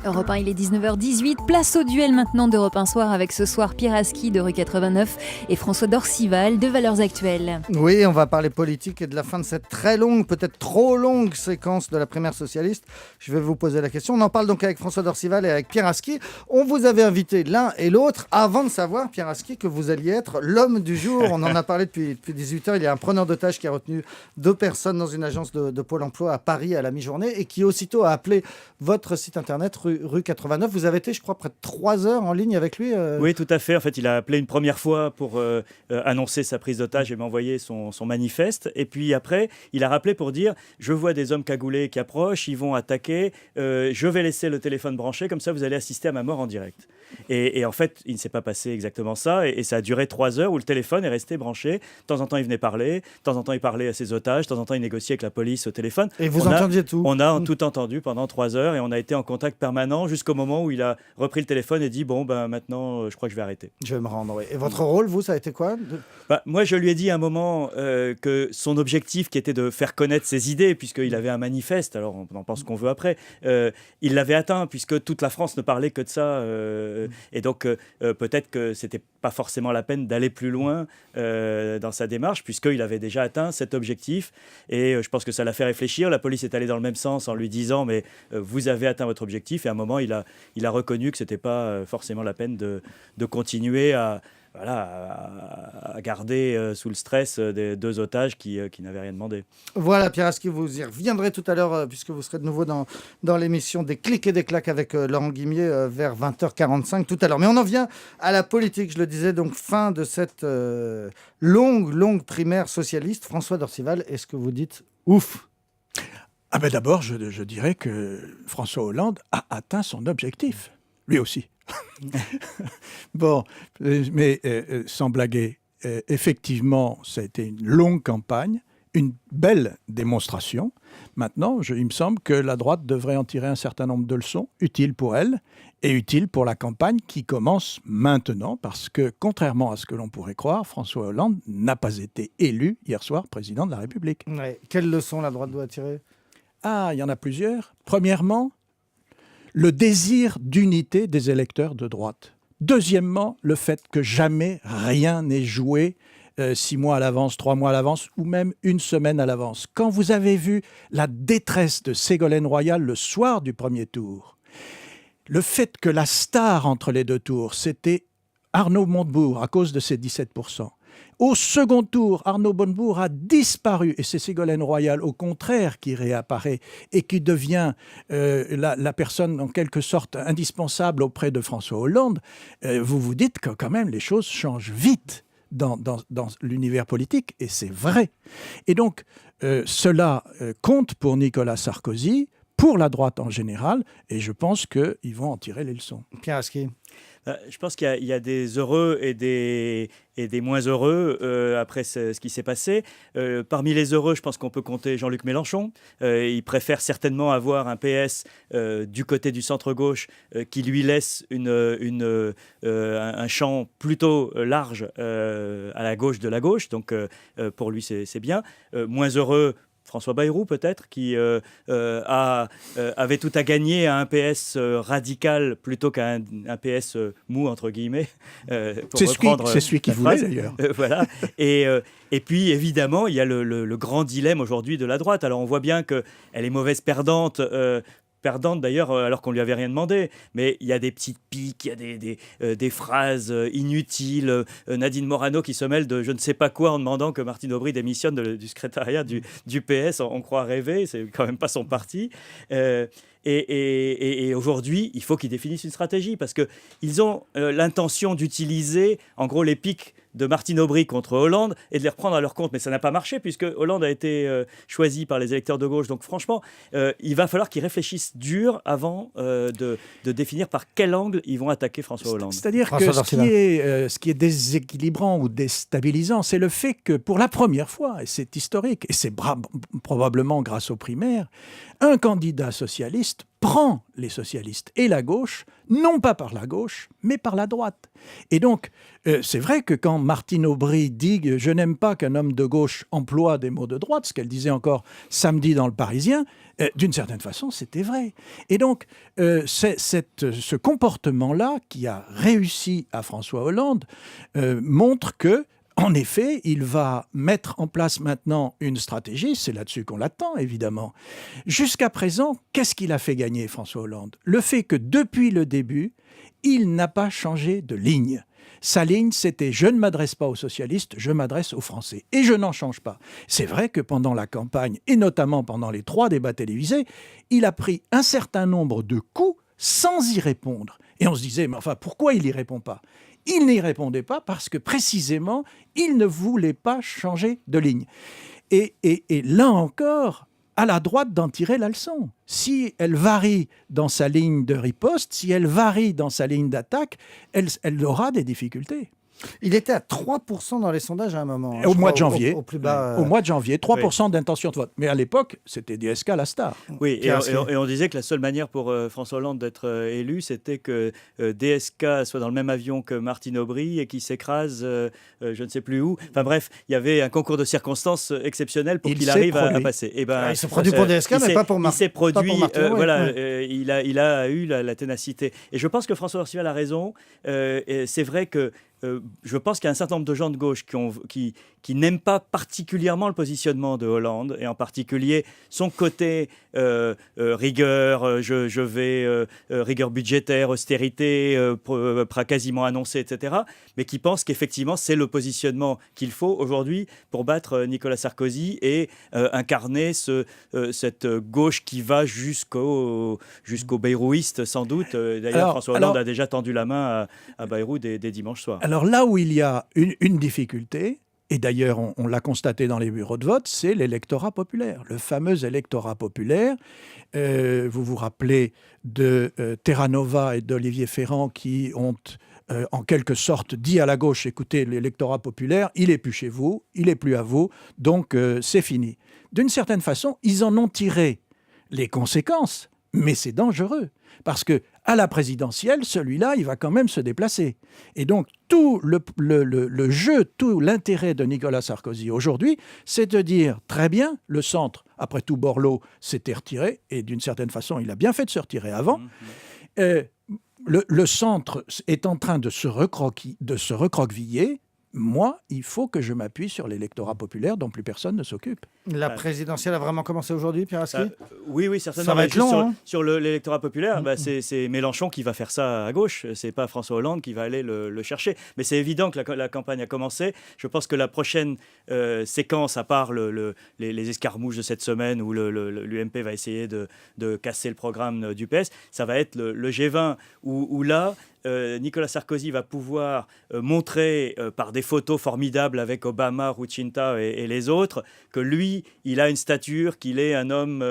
Europe 1, il est 19h18. Place au duel maintenant d'Europe 1 Soir avec ce soir Pierre Aski de rue 89 et François Dorcival de Valeurs Actuelles. Oui, on va parler politique et de la fin de cette très longue, peut-être trop longue séquence de la primaire socialiste. Je vais vous poser la question. On en parle donc avec François Dorcival et avec Pierre Aski. On vous avait invité l'un et l'autre avant de savoir, Pierre Aski, que vous alliez être l'homme du jour. On en a parlé depuis 18 heures. Il y a un preneur d'otages qui a retenu 2 personnes dans une agence de Pôle emploi à Paris à la mi-journée et qui aussitôt a appelé votre site internet rue 89. Vous avez été, je crois, près de 3 heures en ligne avec lui. Oui, tout à fait. En fait, il a appelé une première fois pour annoncer sa prise d'otage et m'envoyer son manifeste. Et puis après, il a rappelé pour dire « Je vois des hommes cagoulés qui approchent, ils vont attaquer. Je vais laisser le téléphone branché, comme ça vous allez assister à ma mort en direct. » Et en fait, il ne s'est pas passé exactement ça. Et ça a duré 3 heures où le téléphone est resté branché. De temps en temps, il venait parler. De temps en temps, il parlait à ses otages. De temps en temps, il négociait avec la police au téléphone. Et vous entendiez tout. On a tout entendu pendant 3 heures et on a été en contact permanent jusqu'au moment où il a repris le téléphone et dit « Bon, ben, maintenant, je crois que je vais arrêter. » Je vais me rendre, oui. Et votre rôle, vous, ça a été quoi Moi, je lui ai dit à un moment que son objectif, qui était de faire connaître ses idées, puisqu'il avait un manifeste, alors on en pense ce qu'on veut après, il l'avait atteint, puisque toute la France ne parlait que de ça. Et donc, peut-être que ce n'était pas forcément la peine d'aller plus loin dans sa démarche, puisqu'il avait déjà atteint cet objectif. Et je pense que ça l'a fait réfléchir. La police est allée dans le même sens en lui disant « Mais vous avez atteint votre objectif. » Et à un moment, il a reconnu que ce n'était pas forcément la peine de continuer à garder sous le stress des 2 otages qui n'avaient rien demandé. Voilà, Pierre Aski, vous y reviendrez tout à l'heure, puisque vous serez de nouveau dans l'émission des clics et des claques avec Laurent Guimier vers 20h45 tout à l'heure. Mais on en vient à la politique, je le disais, donc fin de cette longue primaire socialiste. François Dorcival, est-ce que vous dites ouf ? D'abord, je dirais que François Hollande a atteint son objectif, lui aussi. Bon, mais sans blaguer, effectivement, ça a été une longue campagne, une belle démonstration. Maintenant, il me semble que la droite devrait en tirer un certain nombre de leçons, utiles pour elle et utiles pour la campagne qui commence maintenant, parce que, contrairement à ce que l'on pourrait croire, François Hollande n'a pas été élu hier soir président de la République. Ouais. Quelles leçons la droite doit tirer ? Il y en a plusieurs. Premièrement, le désir d'unité des électeurs de droite. Deuxièmement, le fait que jamais rien n'est joué 6 mois à l'avance, 3 mois à l'avance ou même 1 semaine à l'avance. Quand vous avez vu la détresse de Ségolène Royal le soir du premier tour, le fait que la star entre les 2 tours, c'était Arnaud Montebourg à cause de ses 17%. Au second tour, Arnaud Montebourg a disparu et c'est Ségolène Royal, au contraire, qui réapparaît et qui devient la personne, en quelque sorte, indispensable auprès de François Hollande. Vous vous dites que quand même les choses changent vite dans l'univers politique et c'est vrai. Et donc, cela compte pour Nicolas Sarkozy, pour la droite en général, et je pense qu'ils vont en tirer les leçons. Pierre Aski. Je pense qu'il y a des heureux et des moins heureux après ce qui s'est passé. Parmi les heureux, je pense qu'on peut compter Jean-Luc Mélenchon. Il préfère certainement avoir un PS du côté du centre-gauche qui lui laisse un champ plutôt large à la gauche de la gauche. Donc pour lui, c'est bien. Moins heureux, François Bayrou peut-être, qui avait tout à gagner à un PS radical plutôt qu'à un PS mou, entre guillemets. C'est celui qui voulait d'ailleurs. Voilà. Et puis évidemment, il y a le grand dilemme aujourd'hui de la droite. Alors on voit bien qu'elle est mauvaise perdante d'ailleurs, alors qu'on ne lui avait rien demandé. Mais il y a des petites piques, il y a des phrases inutiles. Nadine Morano qui se mêle de je ne sais pas quoi en demandant que Martine Aubry démissionne du secrétariat du PS. On croit rêver, c'est quand même pas son parti. Et aujourd'hui, il faut qu'ils définissent une stratégie parce qu'ils ont l'intention d'utiliser, en gros, les pics de Martine Aubry contre Hollande et de les reprendre à leur compte. Mais ça n'a pas marché puisque Hollande a été choisi par les électeurs de gauche. Donc franchement, il va falloir qu'ils réfléchissent dur avant de définir par quel angle ils vont attaquer François Hollande. C'est-à-dire que ce qui est déséquilibrant ou déstabilisant, c'est le fait que pour la première fois, et c'est historique, et c'est probablement grâce aux primaires, un candidat socialiste prend les socialistes et la gauche, non pas par la gauche, mais par la droite. Et donc, c'est vrai que quand Martine Aubry dit « Je n'aime pas qu'un homme de gauche emploie des mots de droite », ce qu'elle disait encore samedi dans Le Parisien, d'une certaine façon, c'était vrai. Et donc, ce comportement-là, qui a réussi à François Hollande, montre que en effet, il va mettre en place maintenant une stratégie, c'est là-dessus qu'on l'attend évidemment. Jusqu'à présent, qu'est-ce qu'il a fait gagner François Hollande ? Le fait que depuis le début, il n'a pas changé de ligne. Sa ligne, c'était « je ne m'adresse pas aux socialistes, je m'adresse aux Français ». Et je n'en change pas. C'est vrai que pendant la campagne, et notamment pendant les 3 débats télévisés, il a pris un certain nombre de coups sans y répondre. Et on se disait « mais enfin, pourquoi il n'y répond pas ?» Il n'y répondait pas parce que précisément, il ne voulait pas changer de ligne. Et là encore, à la droite d'en tirer la leçon. Si elle varie dans sa ligne de riposte, si elle varie dans sa ligne d'attaque, elle aura des difficultés. Il était à 3% dans les sondages à un moment. Au mois de janvier. Au plus bas. Au mois de janvier, 3% d'intention de vote. Mais à l'époque, c'était DSK la star. Oui, et on disait que la seule manière pour François Hollande d'être élu, c'était que DSK soit dans le même avion que Martine Aubry et qu'il s'écrase je ne sais plus où. Enfin bref, il y avait un concours de circonstances exceptionnel pour qu'il arrive à passer. Et il s'est produit pour DSK, mais pas pour Martine. Il s'est produit, voilà, il a eu la ténacité. Et je pense que François Dorcival a raison. C'est vrai que je pense qu'il y a un certain nombre de gens de gauche qui n'aiment pas particulièrement le positionnement de Hollande, et en particulier son côté rigueur, rigueur budgétaire, austérité, quasiment annoncée, etc., mais qui pense qu'effectivement c'est le positionnement qu'il faut aujourd'hui pour battre Nicolas Sarkozy et incarner cette gauche qui va jusqu'au bayrouiste sans doute. D'ailleurs, François Hollande a déjà tendu la main à Bayrou des dimanches soirs. Alors là où il y a une difficulté, et d'ailleurs on l'a constaté dans les bureaux de vote, c'est l'électorat populaire, le fameux électorat populaire. Vous vous rappelez de Terra Nova et d'Olivier Ferrand qui ont en quelque sorte dit à la gauche, écoutez, l'électorat populaire, il n'est plus chez vous, il n'est plus à vous, donc c'est fini. D'une certaine façon, ils en ont tiré les conséquences, mais c'est dangereux. Parce que à la présidentielle, celui-là, il va quand même se déplacer. Et donc, tout le jeu, tout l'intérêt de Nicolas Sarkozy aujourd'hui, c'est de dire, très bien, le centre, après tout, Borloo s'était retiré, et d'une certaine façon, il a bien fait de se retirer avant. Le centre est en train de se recroqueviller. Moi, il faut que je m'appuie sur l'électorat populaire dont plus personne ne s'occupe. La présidentielle a vraiment commencé aujourd'hui, Pierre Aski ? Oui, certainement. Ça va être long, sur l'électorat populaire, c'est Mélenchon qui va faire ça à gauche. C'est pas François Hollande qui va aller le chercher. Mais c'est évident que la campagne a commencé. Je pense que la prochaine séquence, à part les escarmouches de cette semaine où l'UMP va essayer de casser le programme du PS, ça va être le G20 où là, Nicolas Sarkozy va pouvoir montrer par des photos formidables avec Obama, Rucinta et les autres que lui, il a une stature, qu'il est un homme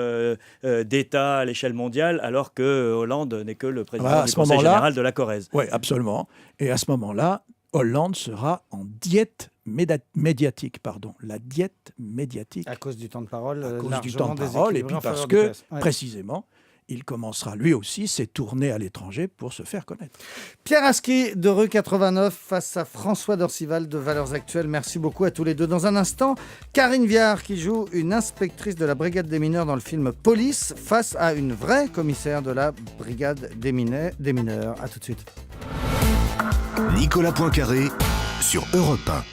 d'État à l'échelle mondiale, alors que Hollande n'est que le président du Conseil général de la Corrèze. Oui, absolument. Et à ce moment-là, Hollande sera en diète médiatique, la diète médiatique. À cause du temps de parole. À cause du temps de parole, et puis parce que, précisément, il commencera lui aussi ses tournées à l'étranger pour se faire connaître. Pierre Aski de Rue 89 face à François Dorcival de Valeurs Actuelles. Merci beaucoup à tous les deux. Dans un instant, Karine Viard qui joue une inspectrice de la brigade des mineurs dans le film Police face à une vraie commissaire de la brigade des mineurs. À tout de suite. Nicolas Poincaré sur Europe 1.